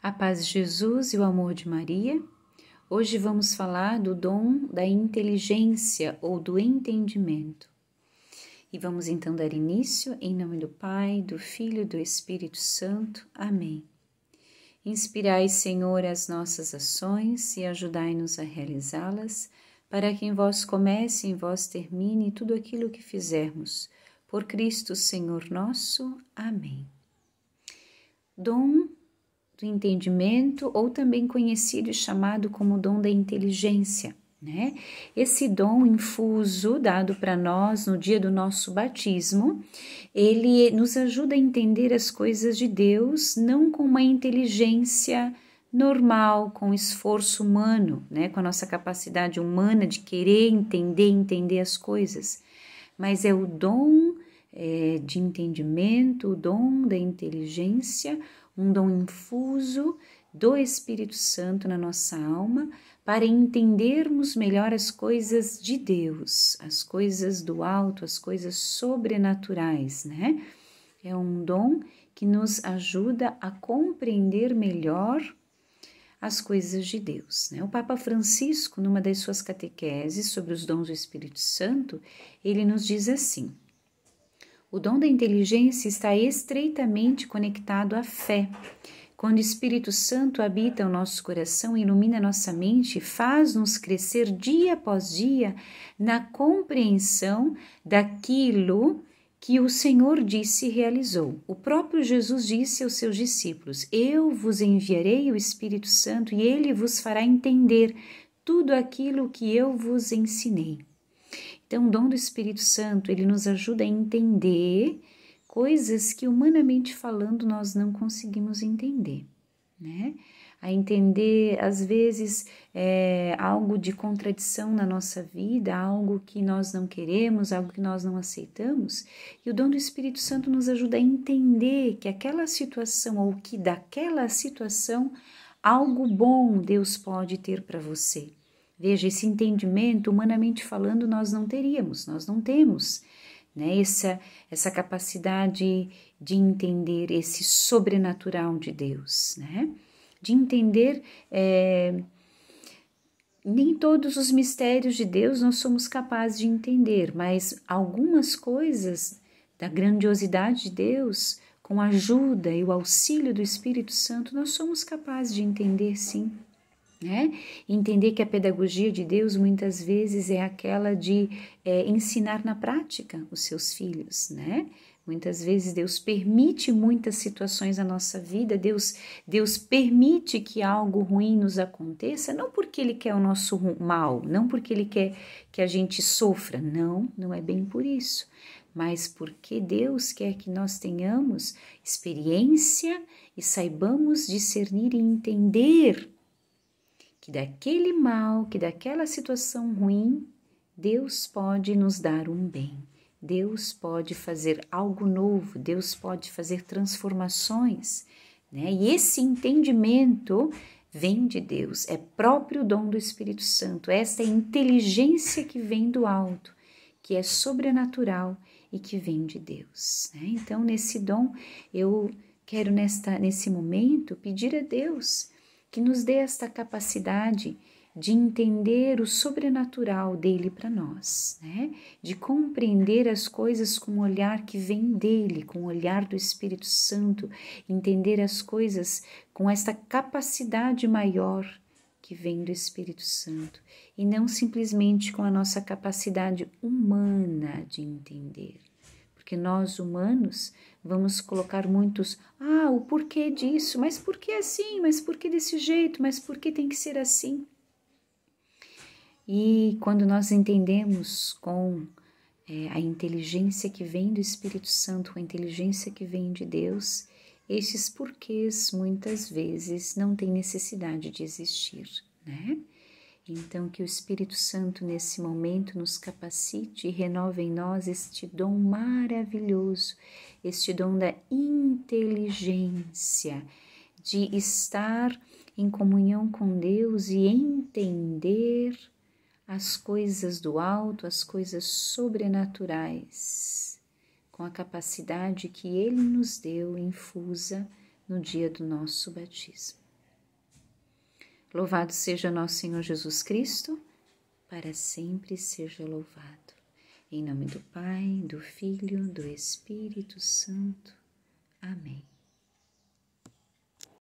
A paz de Jesus e o amor de Maria. Hoje vamos falar do dom da inteligência ou do entendimento. E vamos então dar início em nome do Pai, do Filho e do Espírito Santo. Amém. Inspirai, Senhor, as nossas ações e ajudai-nos a realizá-las, para que em vós comece e em vós termine tudo aquilo que fizermos. Por Cristo, Senhor nosso. Amém. Dom do entendimento, ou também conhecido e chamado como dom da inteligência, né? Esse dom infuso dado para nós no dia do nosso batismo, ele nos ajuda a entender as coisas de Deus, não com uma inteligência normal, com esforço humano, né? Com a nossa capacidade humana de querer entender as coisas, mas é o dom de entendimento, o dom da inteligência, um dom infuso do Espírito Santo na nossa alma para entendermos melhor as coisas de Deus, as coisas do alto, as coisas sobrenaturais, né? É um dom que nos ajuda a compreender melhor as coisas de Deus, né? O Papa Francisco, numa das suas catequeses sobre os dons do Espírito Santo, ele nos diz assim: o dom da inteligência está estreitamente conectado à fé. Quando o Espírito Santo habita o nosso coração, ilumina nossa mente, faz-nos crescer dia após dia na compreensão daquilo que o Senhor disse e realizou. O próprio Jesus disse aos seus discípulos: eu vos enviarei o Espírito Santo e ele vos fará entender tudo aquilo que eu vos ensinei. Então, o dom do Espírito Santo, ele nos ajuda a entender coisas que, humanamente falando, nós não conseguimos entender, né? A entender, às vezes, algo de contradição na nossa vida, algo que nós não queremos, algo que nós não aceitamos. E o dom do Espírito Santo nos ajuda a entender que aquela situação, ou que daquela situação, algo bom Deus pode ter para você. Veja, esse entendimento, humanamente falando, nós não teríamos, nós não temos, né? Essa capacidade de entender esse sobrenatural de Deus, né? De entender, nem todos os mistérios de Deus nós somos capazes de entender, mas algumas coisas da grandiosidade de Deus, com a ajuda e o auxílio do Espírito Santo, nós somos capazes de entender, sim. Né? Entender que a pedagogia de Deus muitas vezes é aquela de ensinar na prática os seus filhos, né? Muitas vezes Deus permite muitas situações na nossa vida, Deus permite que algo ruim nos aconteça, não porque Ele quer o nosso mal, não porque Ele quer que a gente sofra, não é bem por isso, mas porque Deus quer que nós tenhamos experiência e saibamos discernir e entender que daquele mal, que daquela situação ruim, Deus pode nos dar um bem. Deus pode fazer algo novo, Deus pode fazer transformações, né? E esse entendimento vem de Deus, é próprio dom do Espírito Santo, essa inteligência que vem do alto, que é sobrenatural e que vem de Deus, né? Então, nesse dom, eu quero nesse momento pedir a Deus que nos dê esta capacidade de entender o sobrenatural dele para nós, né? De compreender as coisas com o olhar que vem dele, com o olhar do Espírito Santo, entender as coisas com esta capacidade maior que vem do Espírito Santo, e não simplesmente com a nossa capacidade humana de entender. Porque nós humanos vamos colocar muitos, o porquê disso, mas por que assim, mas por que desse jeito, mas por que tem que ser assim? E quando nós entendemos com a inteligência que vem do Espírito Santo, com a inteligência que vem de Deus, esses porquês muitas vezes não têm necessidade de existir, né? Então, que o Espírito Santo, nesse momento, nos capacite e renove em nós este dom maravilhoso, este dom da inteligência, de estar em comunhão com Deus e entender as coisas do alto, as coisas sobrenaturais, com a capacidade que Ele nos deu infusa no dia do nosso batismo. Louvado seja nosso Senhor Jesus Cristo, para sempre seja louvado. Em nome do Pai, do Filho, do Espírito Santo. Amém.